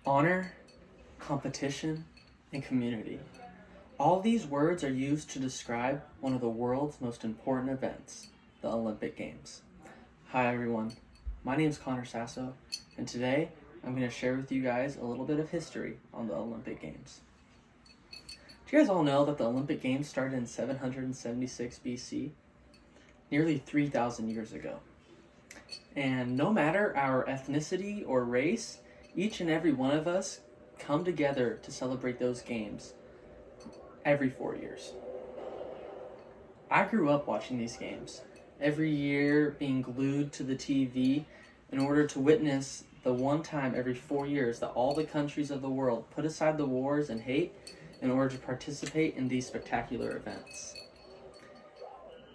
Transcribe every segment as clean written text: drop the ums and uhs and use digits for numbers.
Honor, competition, and community. All these words are used to describe one of the world's most important events, the Olympic Games. Hi everyone, my name is Connor Sasso, and today I'm going to share with you guys a little bit of history on the Olympic Games. Do you guys all know that the Olympic Games started in 776 BC, nearly 3,000 years ago? And no matter our ethnicity or race, each and every one of us come together to celebrate those games every 4 years. I grew up watching these games, every year being glued to the TV in order to witness the one time every 4 years that all the countries of the world put aside the wars and hate in order to participate in these spectacular events.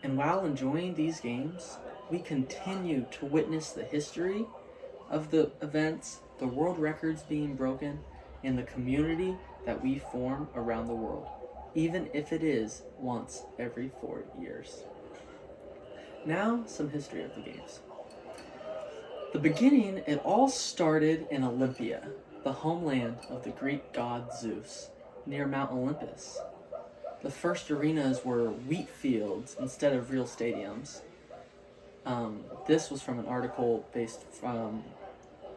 And while enjoying these games, we continue to witness the history of the events, the world records being broken, and the community that we form around the world, even if it is once every 4 years. Now, some history of the games. The beginning, it all started in Olympia, the homeland of the Greek god Zeus, near Mount Olympus. The first arenas were wheat fields instead of real stadiums. This was from an article based from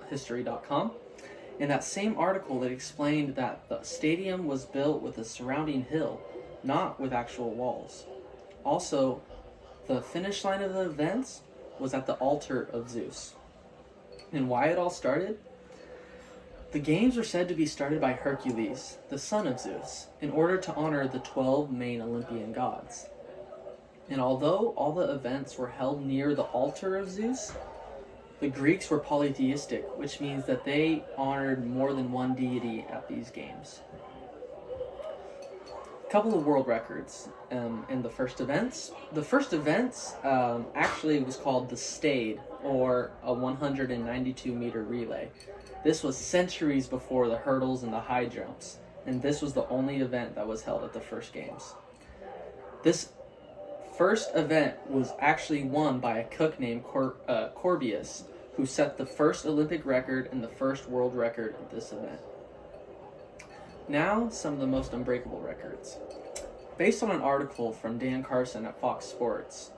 history.com. In that same article, it explained that the stadium was built with a surrounding hill, not with actual walls. Also, the finish line of the events was at the altar of Zeus. And why it all started? The games are said to be started by Hercules, the son of Zeus, in order to honor the 12 main Olympian gods. And although all the events were held near the altar of Zeus, the Greeks were polytheistic, which means that they honored more than one deity at these games. A couple of world records in the first events. The first events actually was called the Stade, or a 192-meter relay. This was centuries before the hurdles and the high jumps, and this was the only event that was held at the first games. This first event was actually won by a cook named Corbius, who set the first Olympic record and the first world record of this event. Now, some of the most unbreakable records. Based on an article from Dan Carson at Fox Sports,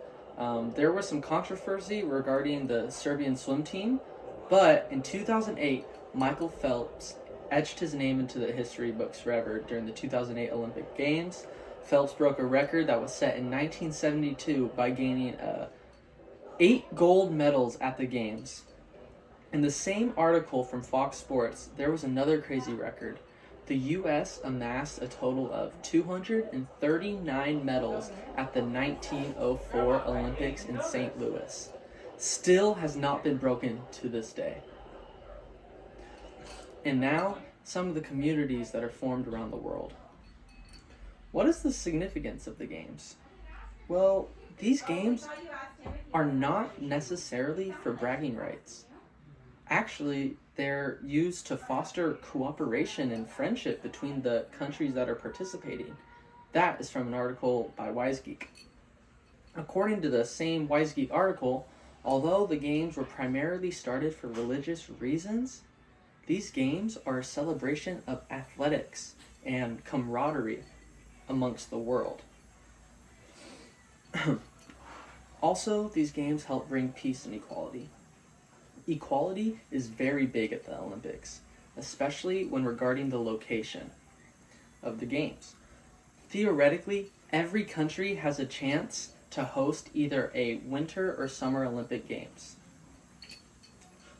there was some controversy regarding the Serbian swim team, but in 2008, Michael Phelps etched his name into the history books forever during the 2008 Olympic Games. Phelps broke a record that was set in 1972 by gaining 8 gold medals at the Games. In the same article from Fox Sports, there was another crazy record. The U.S. amassed a total of 239 medals at the 1904 Olympics in St. Louis. Still has not been broken to this day. And now, some of the communities that are formed around the world. What is the significance of the games? Well, these games are not necessarily for bragging rights. Actually, they're used to foster cooperation and friendship between the countries that are participating. That is from an article by WiseGeek. According to the same WiseGeek article, although the games were primarily started for religious reasons, these games are a celebration of athletics and camaraderie amongst the world. Also, these games help bring peace and equality. Equality is very big at the Olympics, especially when regarding the location of the games. Theoretically, every country has a chance to host either a winter or summer Olympic Games.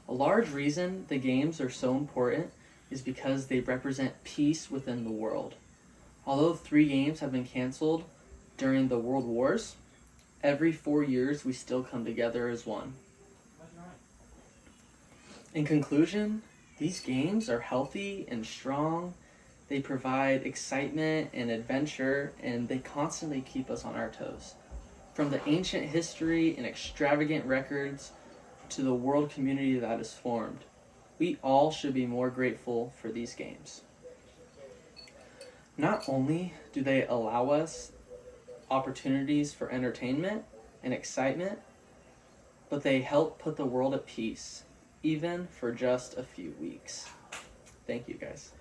A large reason the games are so important is because they represent peace within the world. Although 3 games have been canceled during the World Wars, every 4 years we still come together as one. In conclusion, these games are healthy and strong. They provide excitement and adventure, and they constantly keep us on our toes. From the ancient history and extravagant records to the world community that is formed, we all should be more grateful for these games. Not only do they allow us opportunities for entertainment and excitement, but they help put the world at peace, even for just a few weeks. Thank you, guys.